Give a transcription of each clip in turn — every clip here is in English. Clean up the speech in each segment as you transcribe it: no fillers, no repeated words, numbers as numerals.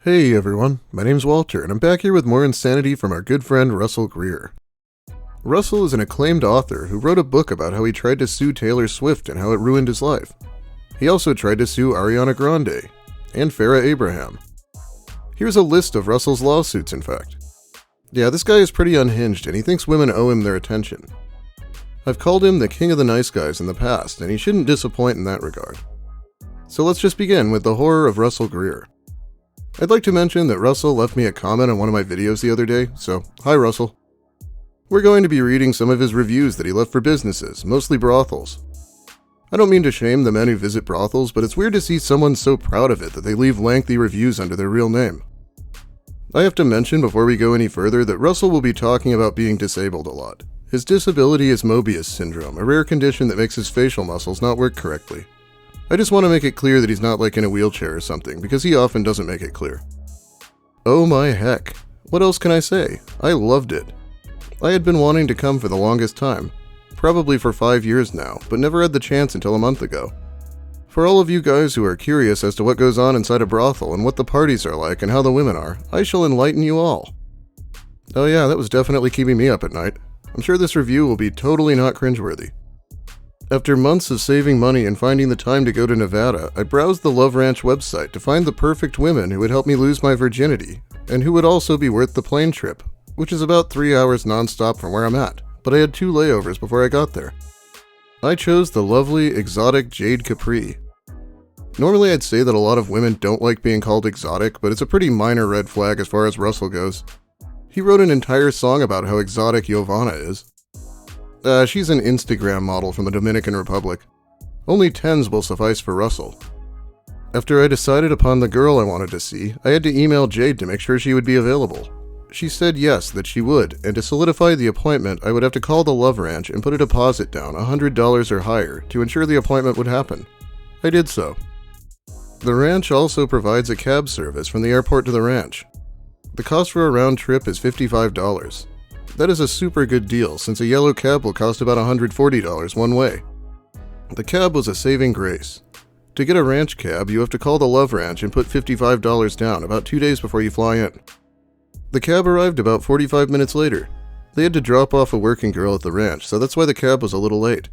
Hey everyone, my name's Walter, and I'm back here with more insanity from our good friend Russell Greer. Russell is an acclaimed author who wrote a book about how he tried to sue Taylor Swift and how it ruined his life. He also tried to sue Ariana Grande and Farrah Abraham. Here's a list of Russell's lawsuits, in fact. Yeah, this guy is pretty unhinged and he thinks women owe him their attention. I've called him the king of the nice guys in the past, and he shouldn't disappoint in that regard. So let's just begin with the horror of Russell Greer. I'd like to mention that Russell left me a comment on one of my videos the other day, so hi Russell. We're going to be reading some of his reviews that he left for businesses, mostly brothels. I don't mean to shame the men who visit brothels, but it's weird to see someone so proud of it that they leave lengthy reviews under their real name. I have to mention before we go any further that Russell will be talking about being disabled a lot. His disability is Mobius syndrome, a rare condition that makes his facial muscles not work correctly. I just want to make it clear that he's not like in a wheelchair or something, because he often doesn't make it clear. Oh my heck. What else can I say? I loved it. I had been wanting to come for the longest time, probably for 5 years now, but never had the chance until a month ago. For all of you guys who are curious as to what goes on inside a brothel and what the parties are like and how the women are, I shall enlighten you all. Oh yeah, that was definitely keeping me up at night. I'm sure this review will be totally not cringeworthy. After months of saving money and finding the time to go to Nevada, I browsed the Love Ranch website to find the perfect women who would help me lose my virginity, and who would also be worth the plane trip, which is about 3 hours non-stop from where I'm at, but I had 2 layovers before I got there. I chose the lovely, exotic Jade Capri. Normally I'd say that a lot of women don't like being called exotic, but it's a pretty minor red flag as far as Russell goes. He wrote an entire song about how exotic Giovanna is. She's an Instagram model from the Dominican Republic. Only 10s will suffice for Russell. After I decided upon the girl I wanted to see, I had to email Jade to make sure she would be available. She said yes, that she would, and to solidify the appointment, I would have to call the Love Ranch and put a deposit down, $100 or higher, to ensure the appointment would happen. I did so. The ranch also provides a cab service from the airport to the ranch. The cost for a round trip is $55. That is a super good deal, since a yellow cab will cost about $140 one way. The cab was a saving grace. To get a ranch cab, you have to call the Love Ranch and put $55 down about 2 days before you fly in. The cab arrived about 45 minutes later. They had to drop off a working girl at the ranch, so that's why the cab was a little late.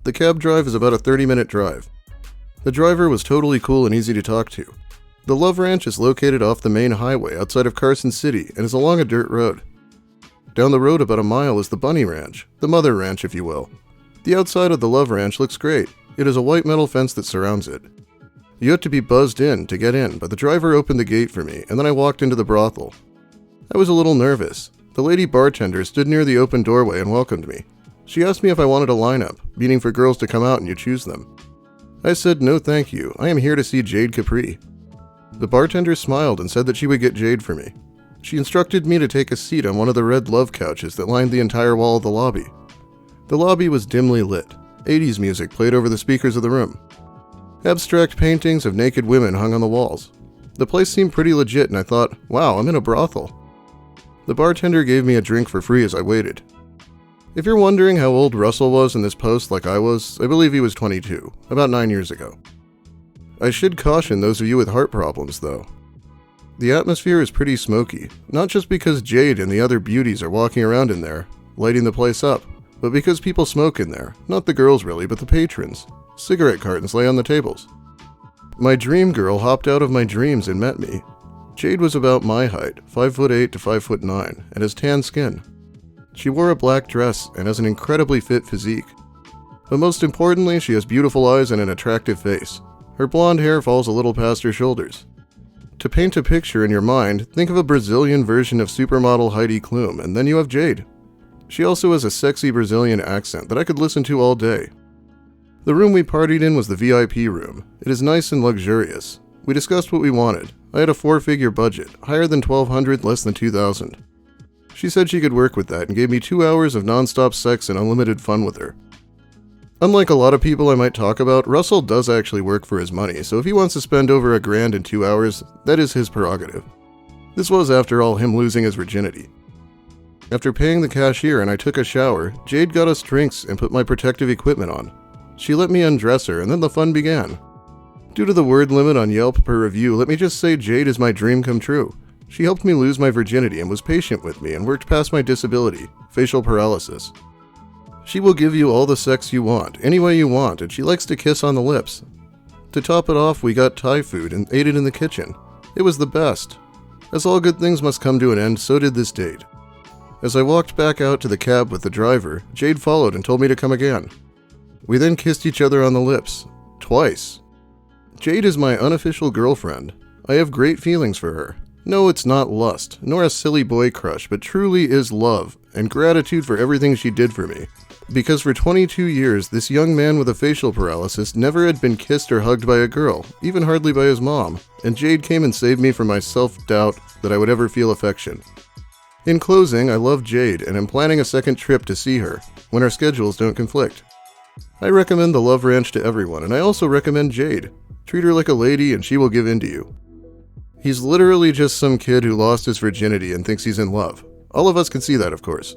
The cab drive is about a 30-minute drive. The driver was totally cool and easy to talk to. The Love Ranch is located off the main highway outside of Carson City and is along a dirt road. Down the road about a mile is the Bunny Ranch, the mother ranch if you will. The outside of the Love Ranch looks great. It is a white metal fence that surrounds it. You had to be buzzed in to get in, but the driver opened the gate for me, and then I walked into the brothel. I was a little nervous. The lady bartender stood near the open doorway and welcomed me. She asked me if I wanted a lineup, meaning for girls to come out and you choose them. I said no thank you, I am here to see Jade Capri. The bartender smiled and said that she would get Jade for me. She instructed me to take a seat on one of the red love couches that lined the entire wall of the lobby. The lobby was dimly lit. 80s music played over the speakers of the room. Abstract paintings of naked women hung on the walls. The place seemed pretty legit and I thought, wow, I'm in a brothel. The bartender gave me a drink for free as I waited. If you're wondering how old Russell was in this post like I was, I believe he was 22, about 9 years ago. I should caution those of you with heart problems though. The atmosphere is pretty smoky, not just because Jade and the other beauties are walking around in there, lighting the place up, but because people smoke in there, not the girls really, but the patrons. Cigarette cartons lay on the tables. My dream girl hopped out of my dreams and met me. Jade was about my height, 5'8" to 5'9", and has tan skin. She wore a black dress and has an incredibly fit physique. But most importantly, she has beautiful eyes and an attractive face. Her blonde hair falls a little past her shoulders. To paint a picture in your mind, think of a Brazilian version of supermodel Heidi Klum, and then you have Jade. She also has a sexy Brazilian accent that I could listen to all day. The room we partied in was the VIP room. It is nice and luxurious. We discussed what we wanted. I had a 4-figure budget, higher than $1,200, less than $2,000. She said she could work with that and gave me 2 hours of non-stop sex and unlimited fun with her. Unlike a lot of people I might talk about, Russell does actually work for his money, so if he wants to spend over $1,000 in 2 hours, that is his prerogative. This was, after all, him losing his virginity. After paying the cashier and I took a shower, Jade got us drinks and put my protective equipment on. She let me undress her and then the fun began. Due to the word limit on Yelp per review, let me just say Jade is my dream come true. She helped me lose my virginity and was patient with me and worked past my disability, facial paralysis. She will give you all the sex you want, any way you want, and she likes to kiss on the lips. To top it off, we got Thai food and ate it in the kitchen. It was the best. As all good things must come to an end, so did this date. As I walked back out to the cab with the driver, Jade followed and told me to come again. We then kissed each other on the lips. Twice. Jade is my unofficial girlfriend. I have great feelings for her. No, it's not lust, nor a silly boy crush, but truly is love and gratitude for everything she did for me. Because for 22 years, this young man with a facial paralysis never had been kissed or hugged by a girl, even hardly by his mom, and Jade came and saved me from my self-doubt that I would ever feel affection. In closing, I love Jade and am planning a second trip to see her, when our schedules don't conflict. I recommend the Love Ranch to everyone, and I also recommend Jade. Treat her like a lady and she will give in to you. He's literally just some kid who lost his virginity and thinks he's in love. All of us can see that, of course.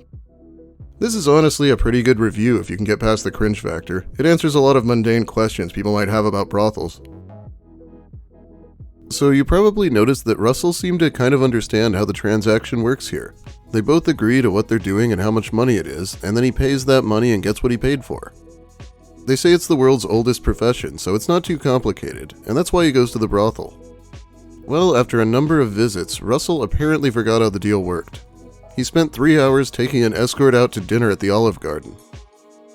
This is honestly a pretty good review if you can get past the cringe factor. It answers a lot of mundane questions people might have about brothels. So you probably noticed that Russell seemed to kind of understand how the transaction works here. They both agree to what they're doing and how much money it is, and then he pays that money and gets what he paid for. They say it's the world's oldest profession, so it's not too complicated, and that's why he goes to the brothel. Well, after a number of visits, Russell apparently forgot how the deal worked. He spent 3 hours taking an escort out to dinner at the Olive Garden.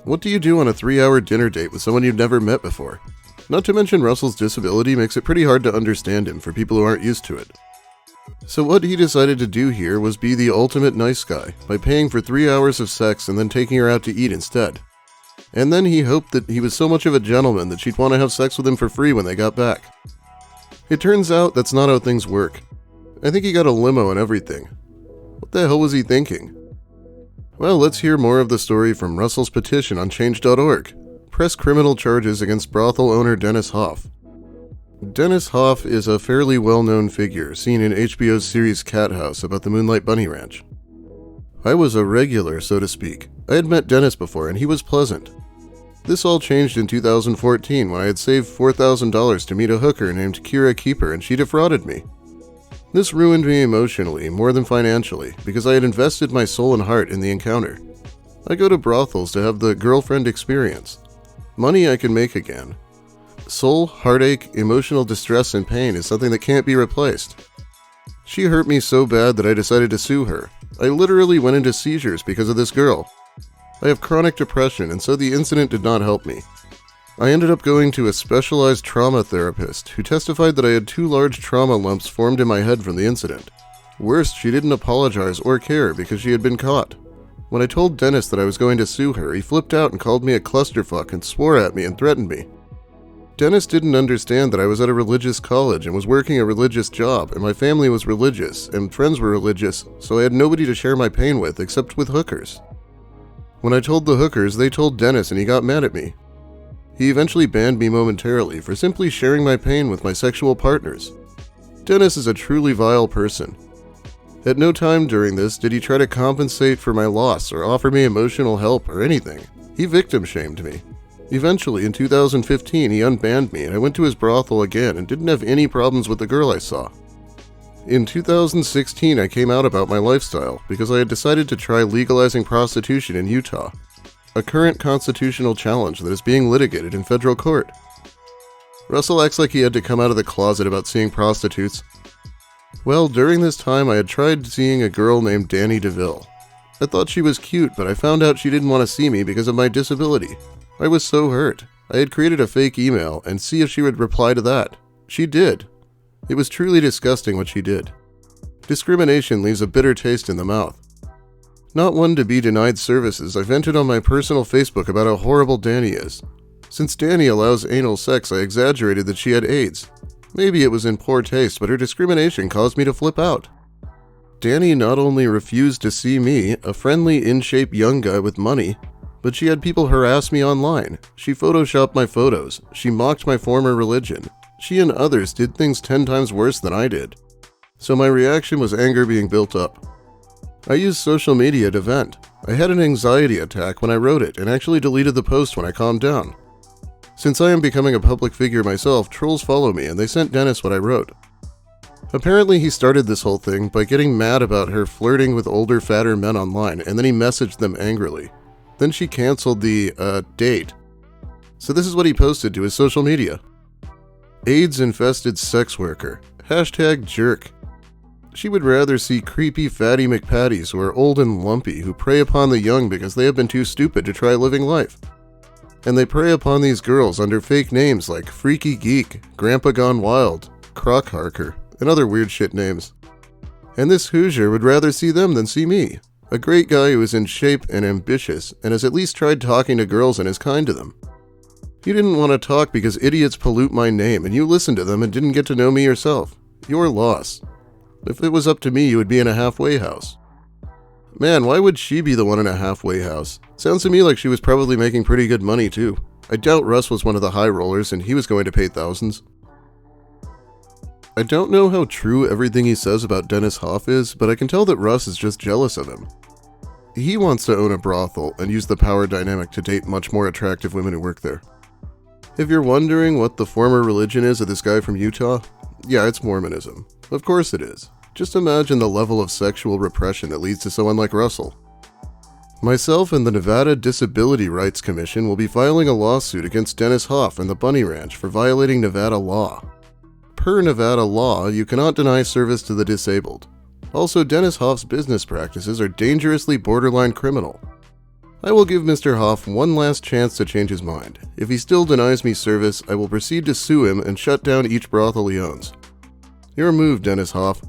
What do you do on a 3-hour dinner date with someone you've never met before? Not to mention Russell's disability makes it pretty hard to understand him for people who aren't used to it. So what he decided to do here was be the ultimate nice guy, by paying for 3 hours of sex and then taking her out to eat instead. And then he hoped that he was so much of a gentleman that she'd want to have sex with him for free when they got back. It turns out that's not how things work. I think he got a limo and everything. What the hell was he thinking? Well, let's hear more of the story from Russell's petition on change.org. Press criminal charges against brothel owner Dennis Hoff. Dennis Hoff is a fairly well-known figure seen in HBO's series Cat House about the Moonlight Bunny Ranch. I was a regular, so to speak. I had met Dennis before and he was pleasant. This all changed in 2014 when I had saved $4,000 to meet a hooker named Jade Capri and she defrauded me. This ruined me emotionally more than financially because I had invested my soul and heart in the encounter. I go to brothels to have the girlfriend experience. Money I can make again. Soul, heartache, emotional distress and pain is something that can't be replaced. She hurt me so bad that I decided to sue her. I literally went into seizures because of this girl. I have chronic depression and so the incident did not help me. I ended up going to a specialized trauma therapist who testified that I had 2 large trauma lumps formed in my head from the incident. Worse, she didn't apologize or care because she had been caught. When I told Dennis that I was going to sue her, he flipped out and called me a clusterfuck and swore at me and threatened me. Dennis didn't understand that I was at a religious college and was working a religious job, and my family was religious, and friends were religious, so I had nobody to share my pain with except with hookers. When I told the hookers, they told Dennis and he got mad at me. He eventually banned me momentarily for simply sharing my pain with my sexual partners. Dennis is a truly vile person. At no time during this did he try to compensate for my loss or offer me emotional help or anything. He victim shamed me. Eventually, in 2015, he unbanned me and I went to his brothel again and didn't have any problems with the girl I saw. In 2016, I came out about my lifestyle because I had decided to try legalizing prostitution in Utah, a current constitutional challenge that is being litigated in federal court. Russell acts like he had to come out of the closet about seeing prostitutes. Well, during this time I had tried seeing a girl named Danny DeVille. I thought she was cute, but I found out she didn't want to see me because of my disability. I was so hurt. I had created a fake email and see if she would reply to that. She did. It was truly disgusting what she did. Discrimination leaves a bitter taste in the mouth. Not one to be denied services, I vented on my personal Facebook about how horrible Danny is. Since Danny allows anal sex, I exaggerated that she had AIDS. Maybe it was in poor taste, but her discrimination caused me to flip out. Danny not only refused to see me, a friendly, in-shape young guy with money, but she had people harass me online. She photoshopped my photos. She mocked my former religion. She and others did things 10 times worse than I did. So my reaction was anger being built up. I used social media to vent. I had an anxiety attack when I wrote it and actually deleted the post when I calmed down. Since I am becoming a public figure myself, trolls follow me and they sent Dennis what I wrote. Apparently he started this whole thing by getting mad about her flirting with older, fatter men online, and then he messaged them angrily. Then she canceled the, date. So this is what he posted to his social media. AIDS-infested sex worker. Hashtag jerk. She would rather see creepy fatty McPatties who are old and lumpy who prey upon the young because they have been too stupid to try living life. And they prey upon these girls under fake names like Freaky Geek, Grandpa Gone Wild, Croc Harker, and other weird shit names. And this Hoosier would rather see them than see me. A great guy who is in shape and ambitious and has at least tried talking to girls and is kind to them. You didn't want to talk because idiots pollute my name and you listened to them and didn't get to know me yourself. Your loss. If it was up to me, you would be in a halfway house. Man, why would she be the one in a halfway house? Sounds to me like she was probably making pretty good money too. I doubt Russ was one of the high rollers and he was going to pay thousands. I don't know how true everything he says about Dennis Hoff is, but I can tell that Russ is just jealous of him. He wants to own a brothel and use the power dynamic to date much more attractive women who work there. If you're wondering what the former religion is of this guy from Utah, yeah, it's Mormonism. Of course it is. Just imagine the level of sexual repression that leads to someone like Russell. Myself and the Nevada Disability Rights Commission will be filing a lawsuit against Dennis Hoff and the Bunny Ranch for violating Nevada law. Per Nevada law, you cannot deny service to the disabled. Also, Dennis Hoff's business practices are dangerously borderline criminal. I will give Mr. Hoff one last chance to change his mind. If he still denies me service, I will proceed to sue him and shut down each brothel he owns. Your move, Dennis Hoff.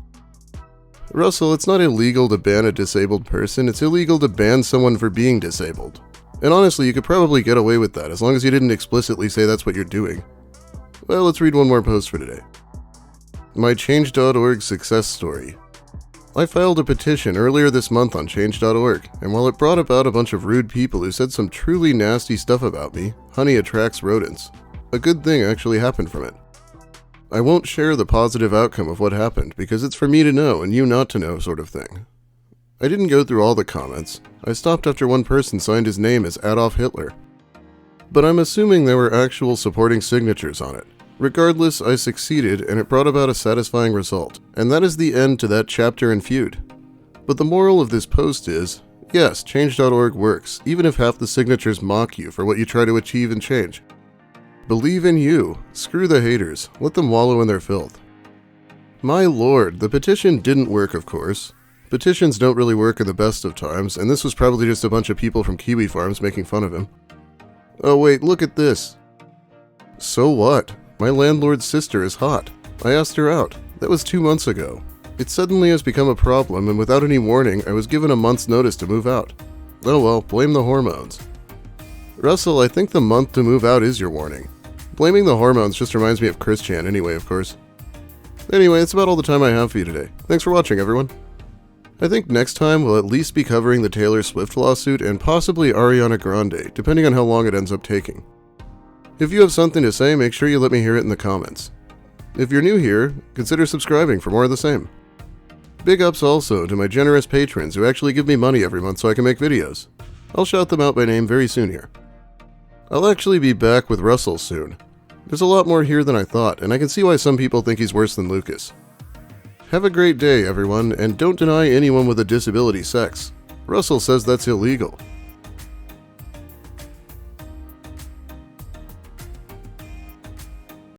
Russell, it's not illegal to ban a disabled person, it's illegal to ban someone for being disabled. And honestly, you could probably get away with that as long as you didn't explicitly say that's what you're doing. Well, let's read one more post for today. My Change.org success story. I filed a petition earlier this month on Change.org, and while it brought about a bunch of rude people who said some truly nasty stuff about me, honey attracts rodents. A good thing actually happened from it. I won't share the positive outcome of what happened because it's for me to know and you not to know sort of thing. I didn't go through all the comments. I stopped after one person signed his name as Adolf Hitler. But I'm assuming there were actual supporting signatures on it. Regardless, I succeeded and it brought about a satisfying result, and that is the end to that chapter and feud. But the moral of this post is, yes, Change.org works, even if half the signatures mock you for what you try to achieve and change. Believe in you. Screw the haters. Let them wallow in their filth. My lord, the petition didn't work, of course. Petitions don't really work in the best of times, and this was probably just a bunch of people from Kiwi Farms making fun of him. Oh wait, look at this. So what? My landlord's sister is hot. I asked her out. That was 2 months ago. It suddenly has become a problem, and without any warning, I was given a month's notice to move out. Oh well, blame the hormones. Russell, I think the month to move out is your warning. Blaming the hormones just reminds me of Chris Chan anyway, of course. Anyway, that's about all the time I have for you today. Thanks for watching, everyone. I think next time we'll at least be covering the Taylor Swift lawsuit and possibly Ariana Grande, depending on how long it ends up taking. If you have something to say, make sure you let me hear it in the comments. If you're new here, consider subscribing for more of the same. Big ups also to my generous patrons who actually give me money every month so I can make videos. I'll shout them out by name very soon here. I'll actually be back with Russell soon. There's a lot more here than I thought, and I can see why some people think he's worse than Lucas. Have a great day, everyone, and don't deny anyone with a disability sex. Russell says that's illegal.